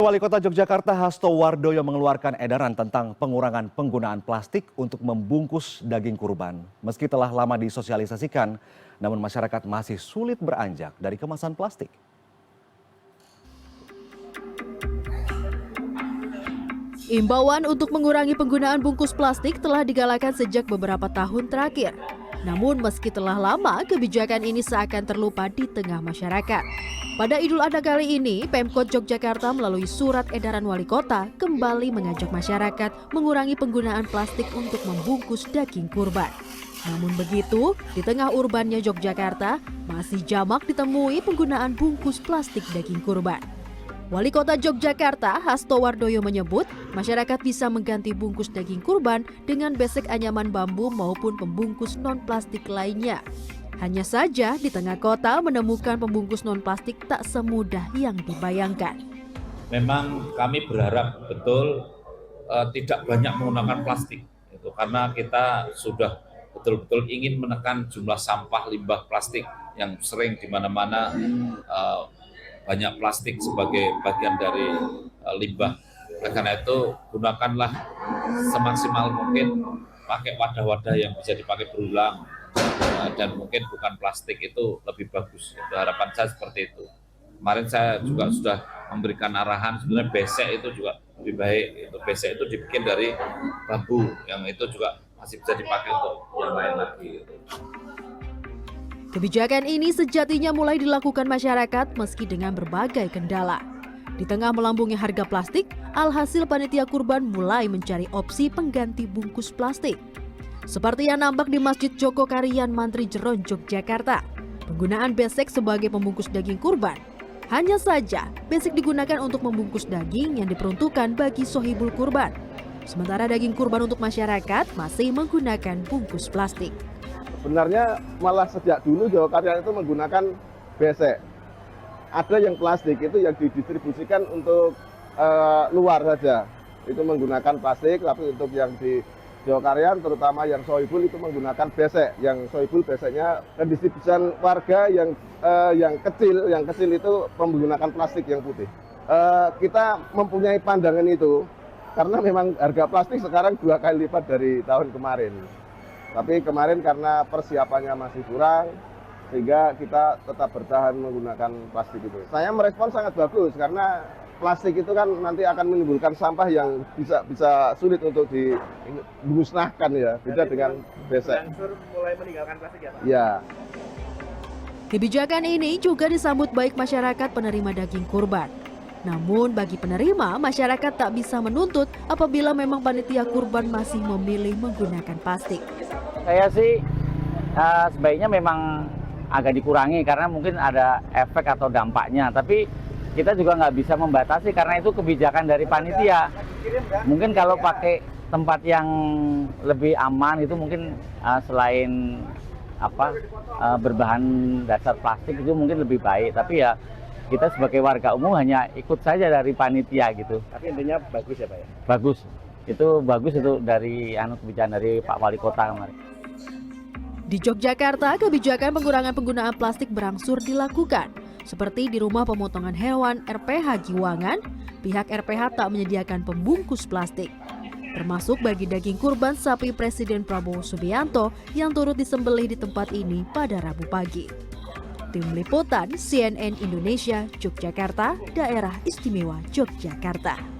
Wali Kota Yogyakarta Hasto Wardoyo mengeluarkan edaran tentang pengurangan penggunaan plastik untuk membungkus daging kurban. Meski telah lama disosialisasikan, namun masyarakat masih sulit beranjak dari kemasan plastik. Imbauan untuk mengurangi penggunaan bungkus plastik telah digalakan sejak beberapa tahun terakhir. Namun meski telah lama, kebijakan ini seakan terlupa di tengah masyarakat. Pada Idul Adha kali ini, Pemkot Yogyakarta melalui surat edaran wali kota kembali mengajak masyarakat mengurangi penggunaan plastik untuk membungkus daging kurban. Namun begitu, di tengah urbannya Yogyakarta, masih jamak ditemui penggunaan bungkus plastik daging kurban. Wali Kota Yogyakarta Hasto Wardoyo menyebut masyarakat bisa mengganti bungkus daging kurban dengan besek anyaman bambu maupun pembungkus non-plastik lainnya. Hanya saja di tengah kota menemukan pembungkus non-plastik tak semudah yang dibayangkan. Memang kami berharap betul tidak banyak menggunakan plastik, itu karena kita sudah betul-betul ingin menekan jumlah sampah limbah plastik yang sering di mana-mana banyak plastik sebagai bagian dari limbah. Oleh karena itu gunakanlah semaksimal mungkin pakai wadah-wadah yang bisa dipakai berulang dan mungkin bukan plastik, itu lebih bagus. Itu harapan saya seperti itu. Kemarin saya juga sudah memberikan arahan sebenarnya besek itu juga lebih baik. Itu besek itu dibikin dari bambu yang itu juga masih bisa dipakai untuk yang lain lagi. Kebijakan ini sejatinya mulai dilakukan masyarakat meski dengan berbagai kendala. Di tengah melambungnya harga plastik, alhasil panitia kurban mulai mencari opsi pengganti bungkus plastik. Seperti yang nampak di Masjid Joko Karian Mantri Jeron, Yogyakarta. Penggunaan besek sebagai pembungkus daging kurban. Hanya saja, besek digunakan untuk membungkus daging yang diperuntukkan bagi sohibul kurban. Sementara daging kurban untuk masyarakat masih menggunakan bungkus plastik. Sebenarnya malah sejak dulu Jogokarian itu menggunakan besek. Ada yang plastik itu yang didistribusikan untuk luar saja. Itu menggunakan plastik, tapi untuk yang di Jogokarian terutama yang sohibul itu menggunakan besek. Yang sohibul beseknya pendistribusian warga yang kecil itu menggunakan plastik yang putih. Kita mempunyai pandangan itu karena memang harga plastik sekarang 2 kali lipat dari tahun kemarin. Tapi kemarin karena persiapannya masih kurang, sehingga kita tetap bertahan menggunakan plastik itu. Saya merespon sangat bagus karena plastik itu kan nanti akan menimbulkan sampah yang bisa sulit untuk dimusnahkan ya, beda dengan besek. Mulai meninggalkan plastik ya Pak? Ya. Kebijakan ini juga disambut baik masyarakat penerima daging kurban. Namun bagi penerima, masyarakat tak bisa menuntut apabila memang panitia kurban masih memilih menggunakan plastik. Saya sih sebaiknya memang agak dikurangi karena mungkin ada efek atau dampaknya. Tapi kita juga nggak bisa membatasi karena itu kebijakan dari panitia. Mungkin kalau pakai tempat yang lebih aman itu mungkin selain berbahan dasar plastik itu mungkin lebih baik. Tapi ya kita sebagai warga umum hanya ikut saja dari panitia gitu. Tapi intinya bagus ya Pak ya? Bagus. Itu bagus itu dari kebijakan dari Pak Wali Kota kemarin. Di Yogyakarta, kebijakan pengurangan penggunaan plastik berangsur dilakukan. Seperti di rumah pemotongan hewan RPH Giwangan, pihak RPH tak menyediakan pembungkus plastik. Termasuk bagi daging kurban sapi Presiden Prabowo Subianto yang turut disembelih di tempat ini pada Rabu pagi. Tim Liputan CNN Indonesia, Yogyakarta, Daerah Istimewa Yogyakarta.